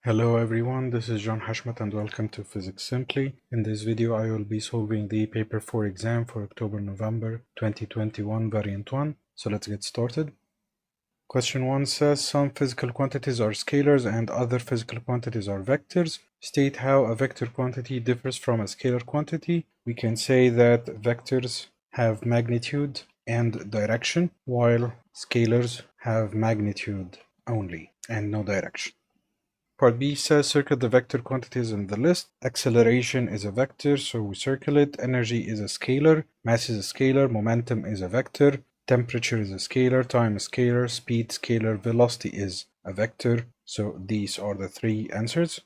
Hello everyone, this is John Hashmat and welcome to Physics Simply. In this video I will be solving the paper 4 exam for October-November 2021 variant 1. So let's get started. Question 1 says some physical quantities are scalars and other physical quantities are vectors. State how a vector quantity differs from a scalar quantity. We can say that vectors have magnitude and direction while scalars have magnitude only and no direction. Part B says circle the vector quantities in the list. Acceleration is a vector, so we circle it. Energy is a scalar. Mass is a scalar. Momentum is a vector. Temperature is a scalar. Time is scalar. Speed scalar. Velocity is a vector. So these are the three answers.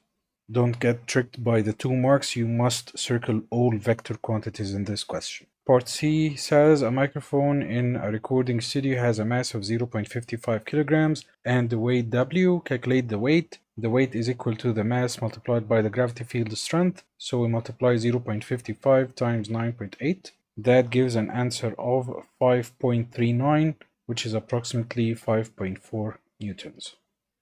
Don't get tricked by the 2 marks. You must circle all vector quantities in this question. Part C says a microphone in a recording studio has a mass of 0.55 kilograms and the weight W. Calculate the weight. The weight is equal to the mass multiplied by the gravity field strength. So we multiply 0.55 times 9.8. That gives an answer of 5.39, which is approximately 5.4 newtons.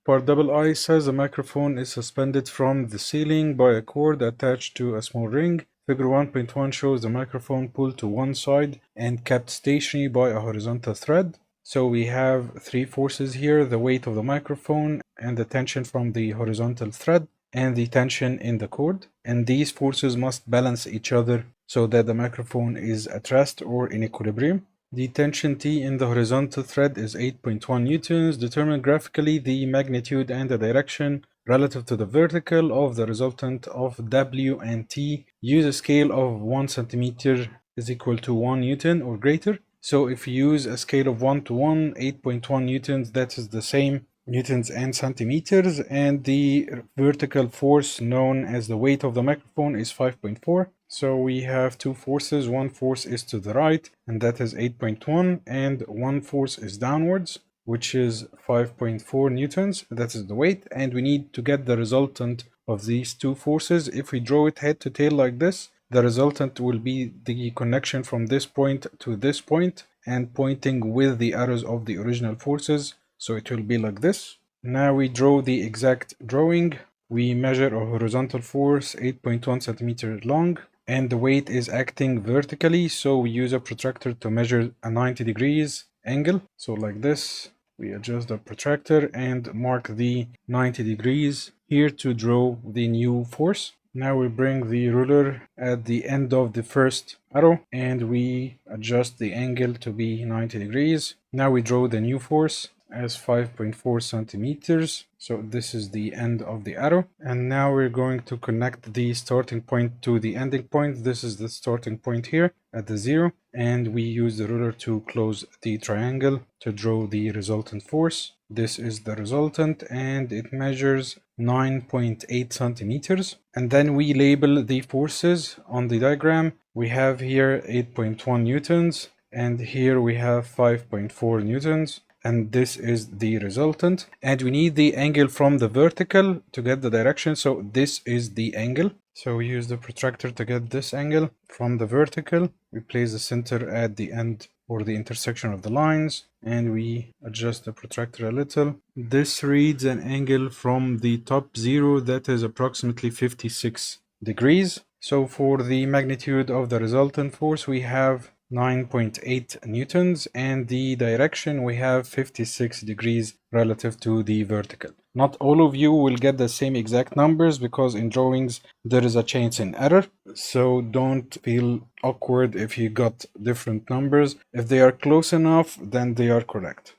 Part I says a microphone is suspended from the ceiling by a cord attached to a small ring. Figure 1.1 shows the microphone pulled to one side and kept stationary by a horizontal thread. So we have three forces here: the weight of the microphone and the tension from the horizontal thread and the tension in the cord. And these forces must balance each other so that the microphone is at rest or in equilibrium. The tension T in the horizontal thread is 8.1 newtons. Determine graphically the magnitude and the direction relative to the vertical of the resultant of W and T. Use a scale of 1 centimeter is equal to 1 newton or greater. So if you use a scale of 1 to 1, 8.1 newtons, that is the same newtons and centimeters, and the vertical force known as the weight of the microphone is 5.4. So we have two forces. One force is to the right, and that is 8.1, and one force is downwards, which is 5.4 newtons. That is the weight, and we need to get the resultant of these two forces. If we draw it head to tail like this, the resultant will be the connection from this point to this point and pointing with the arrows of the original forces. So it will be like this. Now we draw the exact drawing. We measure a horizontal force 8.1 centimeters long and the weight is acting vertically. So we use a protractor to measure a 90 degrees angle. So like this, we adjust the protractor and mark the 90 degrees here to draw the new force. Now we bring the ruler at the end of the first arrow and we adjust the angle to be 90 degrees. Now we draw the new force as 5.4 centimeters. So this is the end of the arrow. And now we're going to connect the starting point to the ending point. This is the starting point here at the 0. And we use the ruler to close the triangle to draw the resultant force. This is the resultant and it measures 9.8 centimeters. And then we label the forces on the diagram. We have here 8.1 newtons and here we have 5.4 newtons. And this is the resultant. And we need the angle from the vertical to get the direction. So this is the angle. So we use the protractor to get this angle from the vertical. We place the center at the end or the intersection of the lines and we adjust the protractor a little. This reads an angle from the top 0 that is approximately 56 degrees. So for the magnitude of the resultant force we have 9.8 newtons and the direction we have 56 degrees relative to the vertical. Not all of you will get the same exact numbers because in drawings there is a chance in error. So don't feel awkward if you got different numbers. If they are close enough, then they are correct.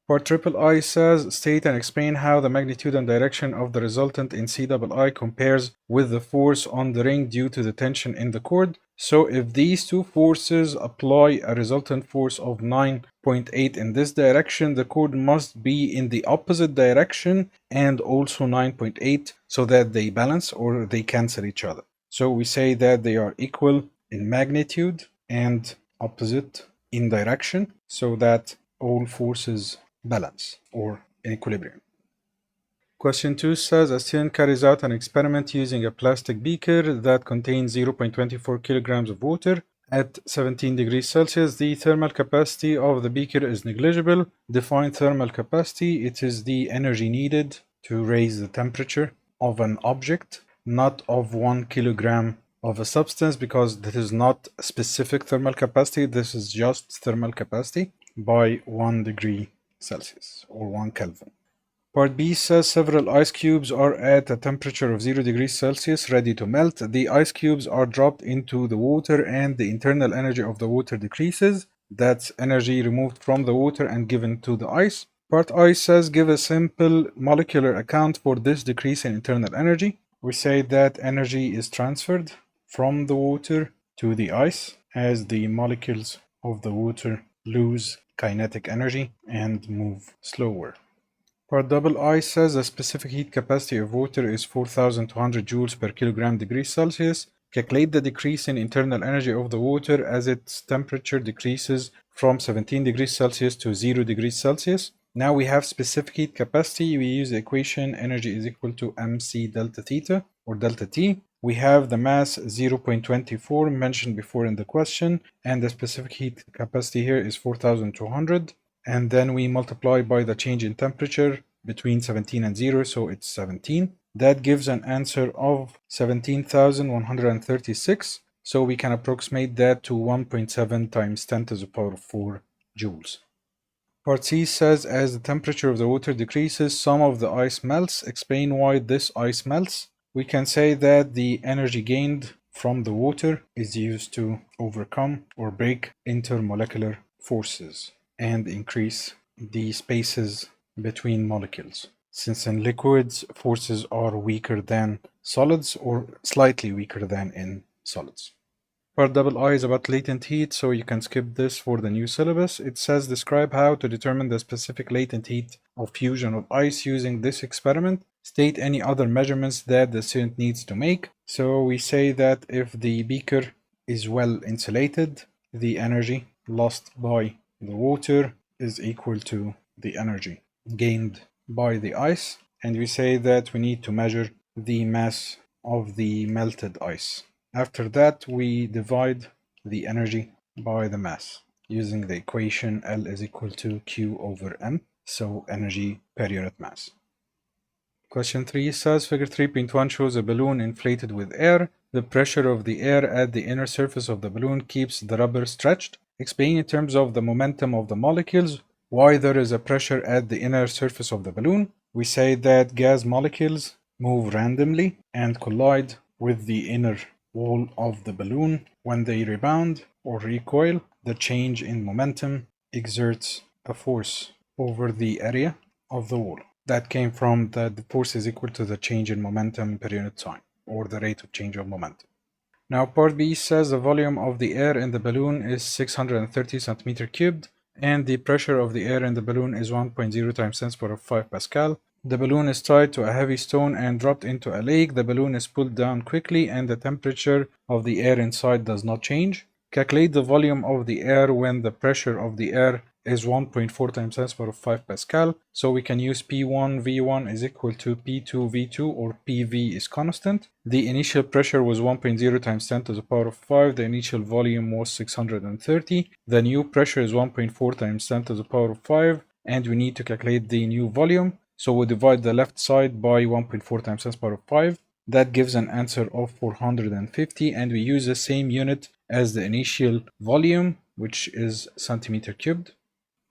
Part I says, state and explain how the magnitude and direction of the resultant in CII compares with the force on the ring due to the tension in the cord. So if these two forces apply a resultant force of 9.8 in this direction, the cord must be in the opposite direction and also 9.8 so that they balance or they cancel each other. So we say that they are equal in magnitude and opposite in direction so that all forces balance or in equilibrium. Question 2 says a student carries out an experiment using a plastic beaker that contains 0.24 kilograms of water. At 17 degrees Celsius, the thermal capacity of the beaker is negligible. Define thermal capacity. It is the energy needed to raise the temperature. of an object, not of 1 kilogram of a substance, because this is not specific thermal capacity, this is just thermal capacity by 1 degree Celsius or 1 Kelvin. Part B says several ice cubes are at a temperature of 0 degrees Celsius ready to melt. The ice cubes are dropped into the water and the internal energy of the water decreases. That's energy removed from the water and given to the ice. Part I says give a simple molecular account for this decrease in internal energy. We say that energy is transferred from the water to the ice as the molecules of the water lose kinetic energy and move slower. Part I says the specific heat capacity of water is 4,200 joules per kilogram degrees Celsius. Calculate the decrease in internal energy of the water as its temperature decreases from 17 degrees Celsius to 0 degrees Celsius. Now we have specific heat capacity. We use the equation energy is equal to mc delta theta or delta T. We have the mass 0.24 mentioned before in the question, and the specific heat capacity here is 4,200. And then we multiply by the change in temperature between 17 and 0, so it's 17. That gives an answer of 17,136, so we can approximate that to 1.7 times 10 to the power 4 joules. Part C says as the temperature of the water decreases, some of the ice melts. Explain why this ice melts. We can say that the energy gained from the water is used to overcome or break intermolecular forces and increase the spaces between molecules. Since in liquids, forces are weaker than solids or slightly weaker than in solids. Part I is about latent heat, so you can skip this for the new syllabus. It says describe how to determine the specific latent heat of fusion of ice using this experiment. State any other measurements that the student needs to make. So we say that if the beaker is well insulated, the energy lost by the water is equal to the energy gained by the ice, and we say that we need to measure the mass of the melted ice. After that, we divide the energy by the mass using the equation L is equal to Q over M, so energy per unit mass. Question 3 says figure 3.1 shows a balloon inflated with air. The pressure of the air at the inner surface of the balloon keeps the rubber stretched. Explain in terms of the momentum of the molecules why there is a pressure at the inner surface of the balloon. We say that gas molecules move randomly and collide with the inner wall of the balloon. When they rebound or recoil, the change in momentum exerts a force over the area of the wall. That came from that the force is equal to the change in momentum per unit time, or the rate of change of momentum. Now part B says the volume of the air in the balloon is 630 centimeter cubed, and the pressure of the air in the balloon is 1.0 times 10 to the power of 5 Pascal. The balloon is tied to a heavy stone and dropped into a lake. The balloon is pulled down quickly and the temperature of the air inside does not change. Calculate the volume of the air when the pressure of the air is 1.4 times 10 to the power of 5 Pascal. So we can use P1 V1 is equal to P2 V2, or PV is constant. The initial pressure was 1.0 times 10 to the power of 5. The initial volume was 630. The new pressure is 1.4 times 10 to the power of 5, and we need to calculate the new volume. So we divide the left side by 1.4 times 10 to the power of 5. That gives an answer of 450, and we use the same unit as the initial volume, which is centimeter cubed.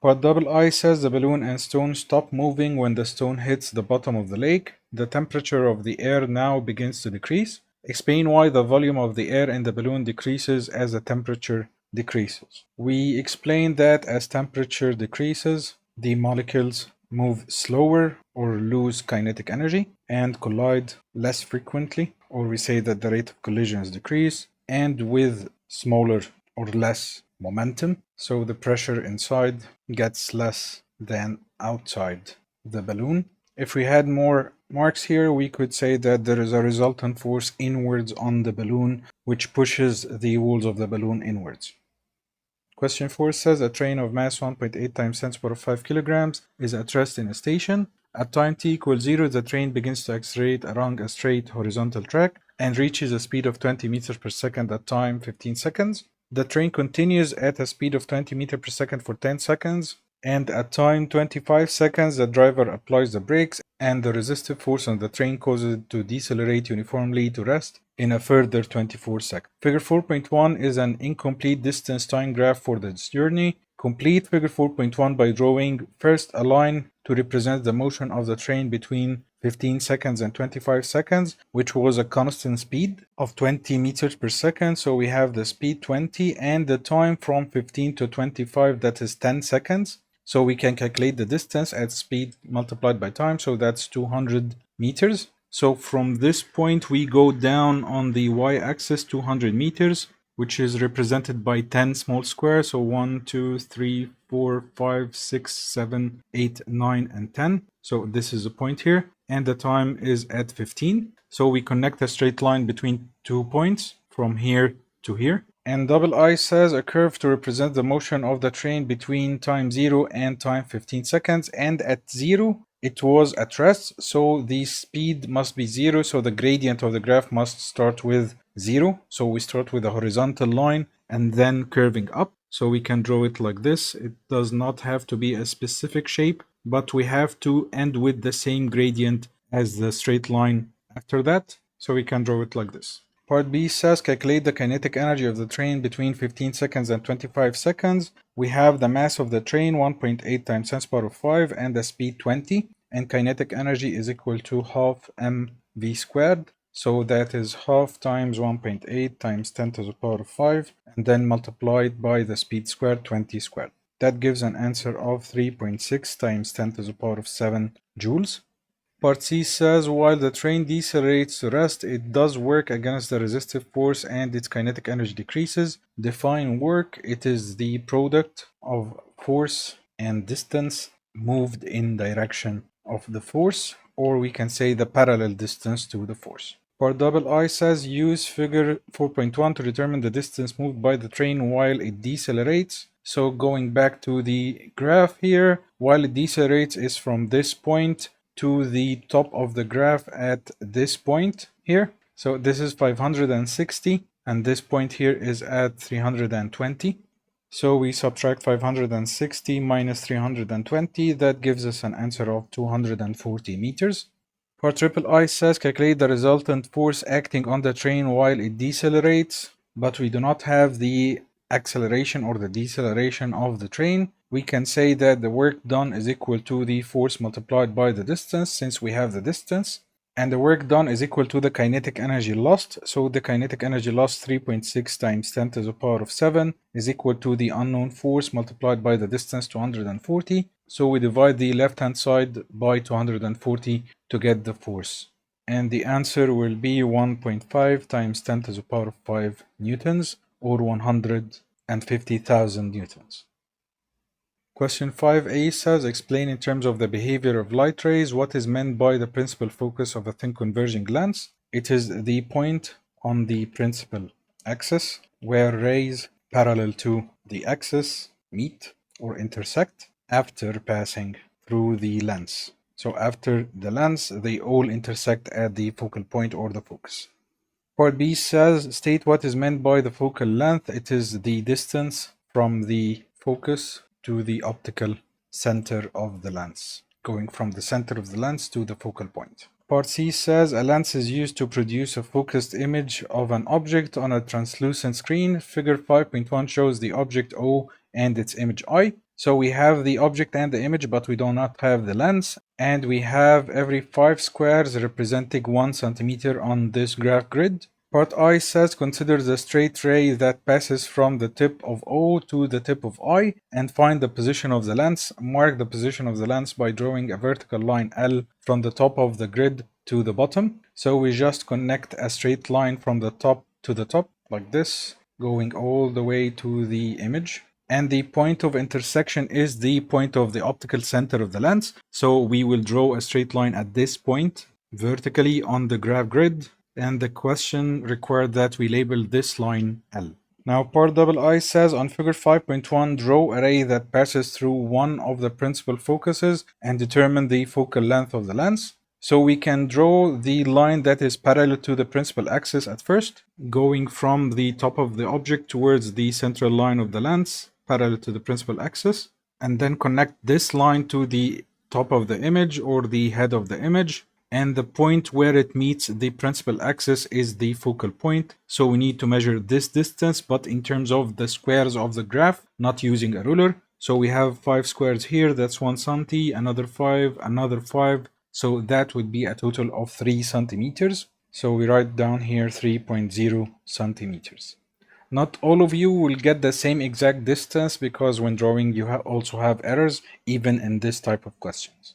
Part I says the balloon and stone stop moving when the stone hits the bottom of the lake. The temperature of the air now begins to decrease. Explain why the volume of the air in the balloon decreases as the temperature decreases. We explain that as temperature decreases, the molecules move slower or lose kinetic energy and collide less frequently, or we say that the rate of collisions decrease and with smaller or less momentum, so the pressure inside gets less than outside the balloon. If we had more marks here, we could say that there is a resultant force inwards on the balloon which pushes the walls of the balloon inwards. Question 4 says a train of mass 1.8 times 10 to the power of 5 kilograms is at rest in a station. At time t equals 0, the train begins to accelerate along a straight horizontal track and reaches a speed of 20 meters per second at time 15 seconds. The train continues at a speed of 20 meters per second for 10 seconds and at time 25 seconds the driver applies the brakes and the resistive force on the train causes it to decelerate uniformly to rest in a further 24 seconds. Figure 4.1 is an incomplete distance time graph for this journey. Complete figure 4.1 by drawing first a line to represent the motion of the train between 15 seconds and 25 seconds, which was a constant speed of 20 meters per second. So we have the speed 20 and the time from 15 to 25, that is 10 seconds. So we can calculate the distance at speed multiplied by time. So that's 200 meters. So from this point, we go down on the y-axis 200 meters, which is represented by 10 small squares. So 1, 2, 3, 4, 5, 6, 7, 8, 9, and 10. So this is a point here. And the time is at 15. So we connect a straight line between 2 points from here to here. And double I says a curve to represent the motion of the train between time 0 and time 15 seconds. And at 0, it was at rest, so the speed must be 0, so the gradient of the graph must start with 0. So we start with a horizontal line and then curving up. So we can draw it like this. It does not have to be a specific shape, but we have to end with the same gradient as the straight line after that. So we can draw it like this. Part B says calculate the kinetic energy of the train between 15 seconds and 25 seconds. We have the mass of the train 1.8 times 10 to the power of 5 and the speed 20. And kinetic energy is equal to half mv squared. So that is half times 1.8 times 10 to the power of 5 and then multiplied by the speed squared 20 squared. That gives an answer of 3.6 times 10 to the power of 7 joules. Part C says while the train decelerates to rest, it does work against the resistive force and its kinetic energy decreases. Define work. It is the product of force and distance moved in direction of the force, or we can say the parallel distance to the force. Part double I says use figure 4.1 to determine the distance moved by the train while it decelerates. So going back to the graph here, while it decelerates is from this point to the top of the graph at this point here. So this is 560 and this point here is at 320. So we subtract 560 minus 320, that gives us an answer of 240 meters. Part triple I says calculate the resultant force acting on the train while it decelerates, but we do not have the acceleration or the deceleration of the train. We can say that the work done is equal to the force multiplied by the distance, since we have the distance. And the work done is equal to the kinetic energy lost. So the kinetic energy lost 3.6 times 10 to the power of 7 is equal to the unknown force multiplied by the distance 240. So we divide the left hand side by 240 to get the force. And the answer will be 1.5 times 10 to the power of 5 newtons or 150,000 newtons. Question 5a says, explain in terms of the behavior of light rays what is meant by the principal focus of a thin converging lens. It is the point on the principal axis where rays parallel to the axis meet or intersect after passing through the lens. So after the lens, they all intersect at the focal point or the focus. Part B says, state what is meant by the focal length. It is the distance from the focus to the optical center of the lens, going from the center of the lens to the focal point. Part C says a lens is used to produce a focused image of an object on a translucent screen. Figure 5.1 shows the object O and its image I. So we have the object and the image, but we do not have the lens. And we have every 5 squares representing 1 centimeter on this graph grid. Part I says consider the straight ray that passes from the tip of O to the tip of I and find the position of the lens. Mark the position of the lens by drawing a vertical line L from the top of the grid to the bottom. So we just connect a straight line from the top to the top like this, going all the way to the image. And the point of intersection is the point of the optical center of the lens. So we will draw a straight line at this point vertically on the graph grid. And the question required that we label this line L. Now part double I says on figure 5.1 draw a ray that passes through one of the principal focuses and determine the focal length of the lens. So we can draw the line that is parallel to the principal axis at first, going from the top of the object towards the central line of the lens, parallel to the principal axis. and then connect this line to the top of the image or the head of the image, and the point where it meets the principal axis is the focal point. So we need to measure this distance, but in terms of the squares of the graph, not using a ruler. So we have 5 squares here, that's 1 centi, another 5, another 5, so that would be a total of 3 centimeters. So we write down here 3.0 centimeters. Not all of you will get the same exact distance because when drawing you also have errors even in this type of questions.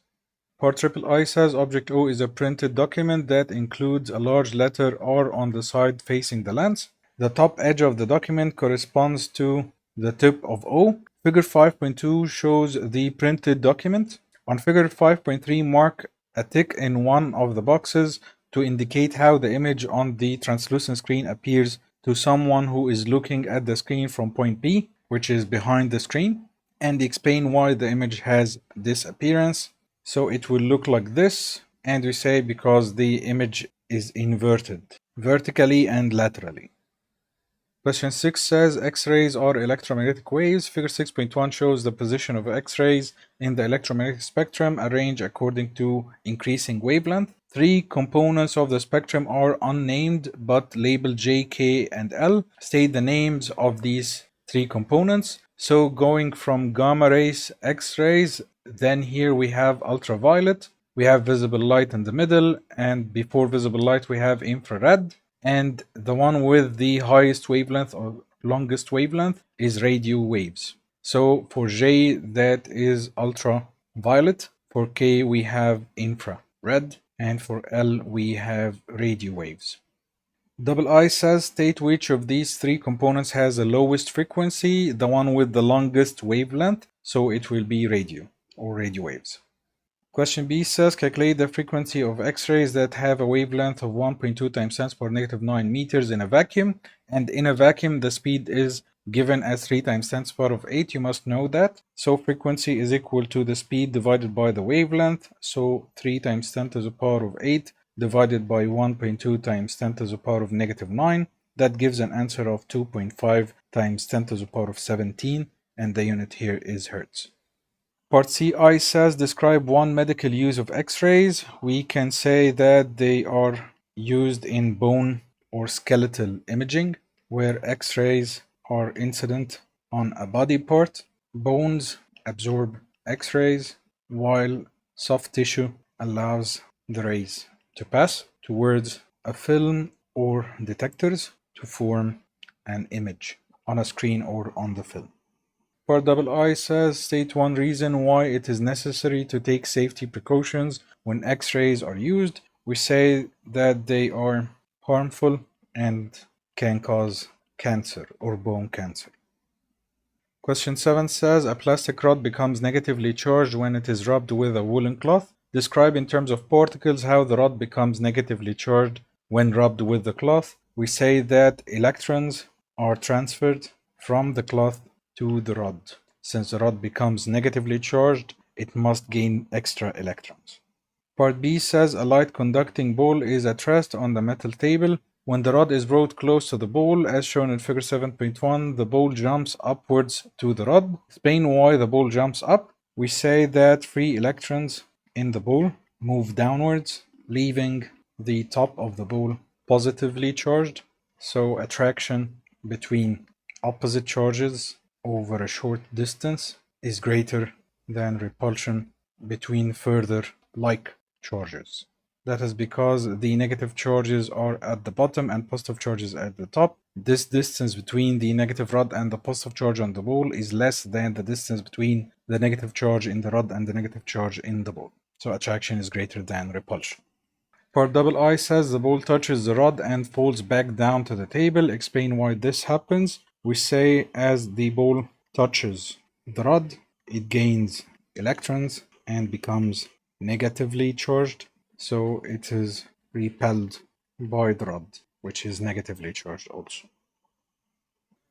Part triple I says object O is a printed document that includes a large letter R on the side facing the lens. The top edge of the document corresponds to the tip of O. Figure 5.2 shows the printed document. On figure 5.3, mark a tick in one of the boxes to indicate how the image on the translucent screen appears to someone who is looking at the screen from point B, which is behind the screen, and explain why the image has this appearance. So it will look like this, and we say because the image is inverted vertically and laterally. Question 6 says X-rays are electromagnetic waves. Figure 6.1 shows the position of X-rays in the electromagnetic spectrum arranged according to increasing wavelength. 3 components of the spectrum are unnamed but labeled J, K, and L. State the names of these 3 components. So going from gamma rays, X-rays, then here we have ultraviolet, we have visible light in the middle, and before visible light we have infrared. And the one with the highest wavelength or longest wavelength is radio waves. So for J, that is ultraviolet. For K, we have infrared. And for L, we have radio waves. Double I says state which of these 3 components has the lowest frequency, the one with the longest wavelength. So it will be radio or radio waves. Question B says calculate the frequency of X-rays that have a wavelength of 1.2 times 10 to the power negative 9 meters in a vacuum, and in a vacuum the speed is given as 3 times 10 to the power of 8. You must know that. So frequency is equal to the speed divided by the wavelength. So 3 times 10 to the power of 8 divided by 1.2 times 10 to the power of negative 9. That gives an answer of 2.5 times 10 to the power of 17, and the unit here is hertz. Part CI says describe one medical use of X-rays. We can say that they are used in bone or skeletal imaging, where X-rays are incident on a body part. Bones absorb X-rays, while soft tissue allows the rays to pass towards a film or detectors to form an image on a screen or on the film. Part I says state one reason why it is necessary to take safety precautions when X-rays are used. We say that they are harmful and can cause cancer or bone cancer. Question 7 says a plastic rod becomes negatively charged when it is rubbed with a woolen cloth. Describe in terms of particles how the rod becomes negatively charged when rubbed with the cloth. We say that electrons are transferred from the cloth to the rod. Since the rod becomes negatively charged, it must gain extra electrons. Part B says a light conducting ball is at rest on the metal table. When the rod is brought close to the ball, as shown in figure 7.1, the ball jumps upwards to the rod. Explain why the ball jumps up. We say that free electrons in the ball move downwards, leaving the top of the ball positively charged. So attraction between opposite charges over a short distance is greater than repulsion between further like charges. That is because the negative charges are at the bottom and positive charges at the top. This distance between the negative rod and the positive charge on the ball is less than the distance between the negative charge in the rod and the negative charge in the ball. So attraction is greater than repulsion. Part I says the ball touches the rod and falls back down to the table. Explain why this happens. We say as the ball touches the rod, it gains electrons and becomes negatively charged. So it is repelled by the rod, which is negatively charged also.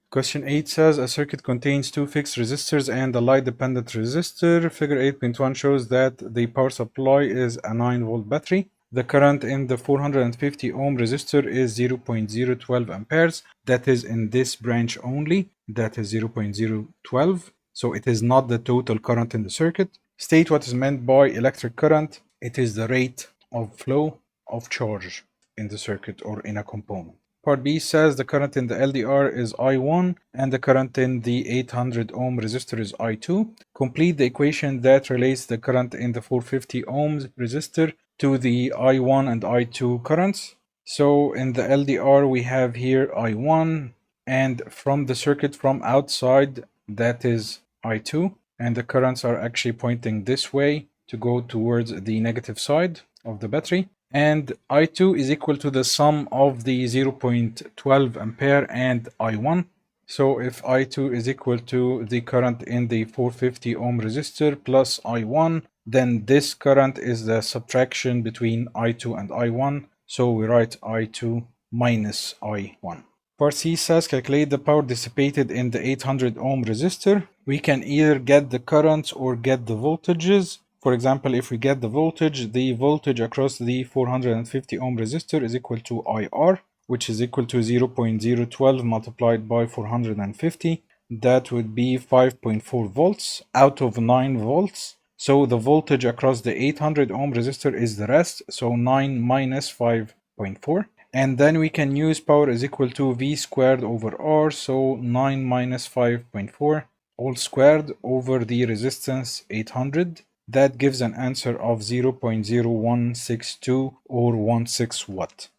Question 8 says a circuit contains 2 fixed resistors and a light-dependent resistor. Figure 8.1 shows that the power supply is a 9-volt battery. The current in the 450 ohm resistor is 0.012 amperes. That is in this branch only. That is 0.012. so it is not the total current in the circuit. State what is meant by electric current. It is the rate of flow of charge in the circuit or in a component. Part B says the current in the LDR is I1 and the current in the 800 ohm resistor is I2. Complete the equation that relates the current in the 450 ohms resistor to the I1 and I2 currents. So in the LDR we have here I1, and from the circuit from outside that is I2, and the currents are actually pointing this way to go towards the negative side of the battery. And I2 is equal to the sum of the 0.12 ampere and I1. So if I2 is equal to the current in the 450 ohm resistor plus I1, then this current is the subtraction between I2 and I1. So we write I2 minus I1. Part C says calculate the power dissipated in the 800 ohm resistor. We can either get the currents or get the voltages. For example, if we get the voltage across the 450 ohm resistor is equal to IR, which is equal to 0.012 multiplied by 450. That would be 5.4 volts out of 9 volts. So the voltage across the 800 ohm resistor is the rest, so 9 minus 5.4. And then we can use power is equal to V squared over R, so 9 minus 5.4 all squared over the resistance 800. That gives an answer of 0.0162 or 16 watt.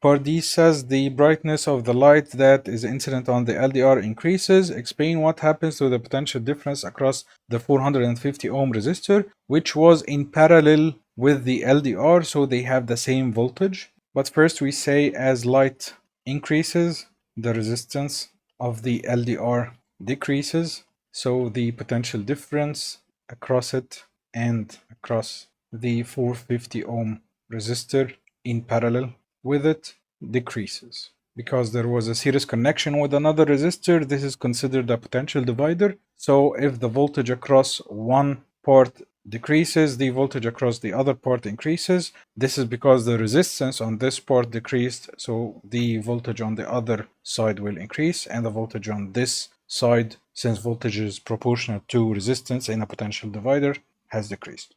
Part D says the brightness of the light that is incident on the LDR increases. Explain what happens to the potential difference across the 450 ohm resistor, which was in parallel with the LDR, so they have the same voltage. But first we say as light increases, the resistance of the LDR decreases, so the potential difference across it and across the 450 ohm resistor in parallel with it decreases. Because there was a series connection with another resistor, this is considered a potential divider. So if the voltage across one part decreases, the voltage across the other part increases. This is because the resistance on this part decreased, so the voltage on the other side will increase, and the voltage on this side, since voltage is proportional to resistance in a potential divider, has decreased.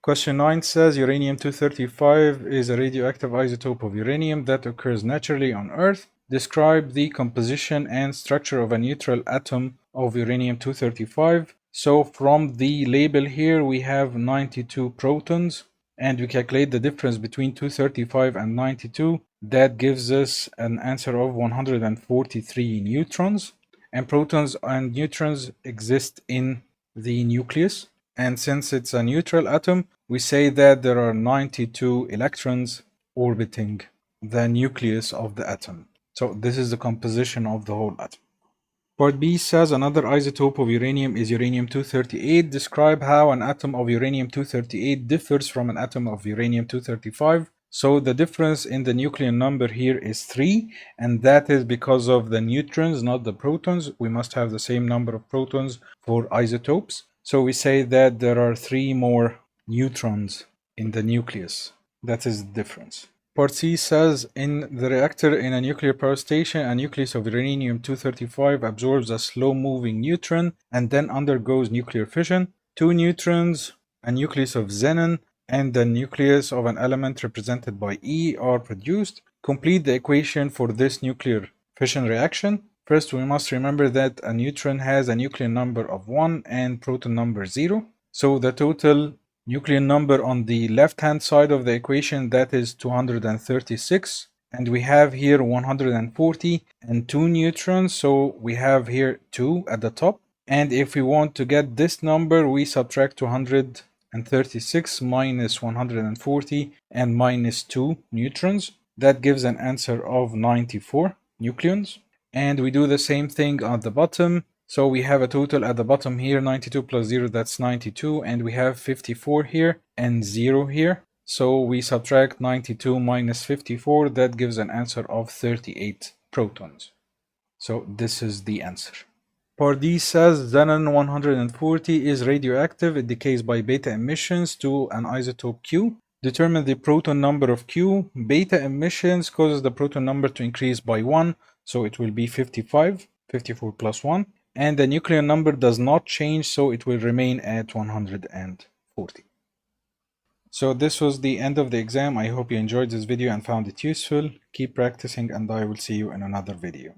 Question 9 says uranium-235 is a radioactive isotope of uranium that occurs naturally on Earth. Describe the composition and structure of a neutral atom of uranium-235. So from the label here we have 92 protons, and we calculate the difference between 235 and 92. That gives us an answer of 143 neutrons. And protons and neutrons exist in the nucleus. And since it's a neutral atom, we say that there are 92 electrons orbiting the nucleus of the atom. So this is the composition of the whole atom. Part B says another isotope of uranium is uranium-238. Describe how an atom of uranium-238 differs from an atom of uranium-235. So the difference in the nucleon number here is 3, and that is because of the neutrons, not the protons. We must have the same number of protons for isotopes. So we say that there are 3 more neutrons in the nucleus. That is the difference. Part C says in the reactor in a nuclear power station, a nucleus of uranium-235 absorbs a slow-moving neutron and then undergoes nuclear fission. 2 neutrons, a nucleus of xenon, and the nucleus of an element represented by E are produced. Complete the equation for this nuclear fission reaction. First, we must remember that a neutron has a nucleon number of 1 and proton number 0. So the total nucleon number on the left-hand side of the equation, that is 236. And we have here 140 and 2 neutrons, so we have here 2 at the top. And if we want to get this number, we subtract 236 minus 140 and minus 2 neutrons. That gives an answer of 94 nucleons. And we do the same thing at the bottom. So we have a total at the bottom here, 92 plus 0, that's 92. And we have 54 here and 0 here. So we subtract 92 minus 54. That gives an answer of 38 protons. So this is the answer. Part D says xenon 140 is radioactive. It decays by beta emissions to an isotope Q. Determine the proton number of Q. Beta emissions causes the proton number to increase by 1. So it will be 55, 54 plus 1. and the nucleon number does not change, so it will remain at 140. So this was the end of the exam. I hope you enjoyed this video and found it useful. Keep practicing, and I will see you in another video.